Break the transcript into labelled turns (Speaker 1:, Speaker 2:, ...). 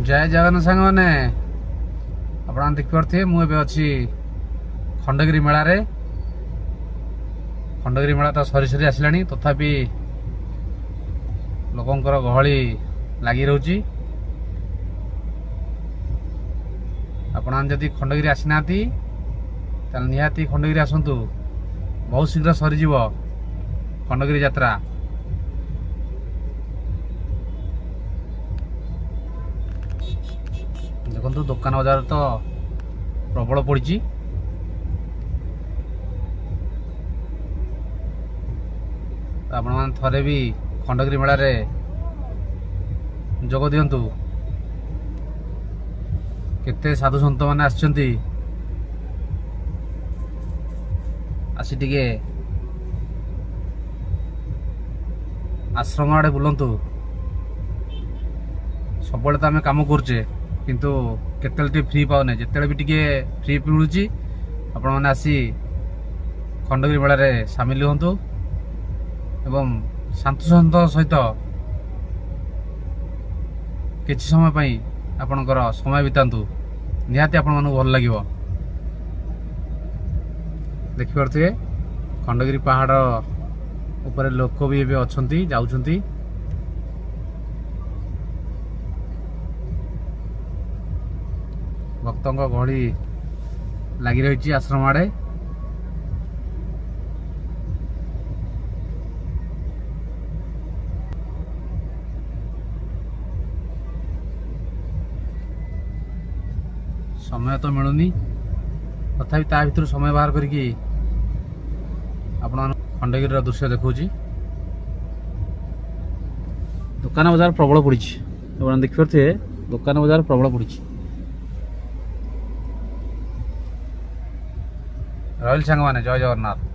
Speaker 1: जय जगन सांग मैंने आप देखिपे मुझे अच्छी खंडगिरी मेला रे। खंडगिरी मेला तो सरी सरी आसला तथापि लोकंर गहली लगी रोची। आपण जदि खंडगिरी आसीना निहाती खंडगिरी आसतु बहुत शीघ्र सरीज खंडगिरी यात्रा। देखो दुकान बजार तो प्रबल पड़ी। आपण मैंने थरे भी खंडगिरी मेला रे जोग दिंतु। केते साधु सन्त मैंने आसी टिके आश्रम आड़े बुलंतु। सब तो आम कम करुचे किंतु केते फ्री पाने जिते भी टिके फ्री मिलूँ आपण मैंने आसी खंडगिरी मेला रे सामिल हूँ एवं शांति सहित किछि समय पई आपणकर समय बितांतु निहाती आपण मानू भल लागिवो। देखि पारथिबे खंडगिरी पहाड़ ऊपर लोक भी एबे अछंती जाउछंती। भक्तों गहली लगी रही आश्रम आड़े। समय तो मिलूनी तथापि ता भीतर समय बाहर करके आपण खंडगिरी दृश्य देखुची। दुकान बाजार प्रबल पड़ी देखिए दुकान बाजार प्रबल पड़ी। रही सांग मैंने जय जगन्नाथ।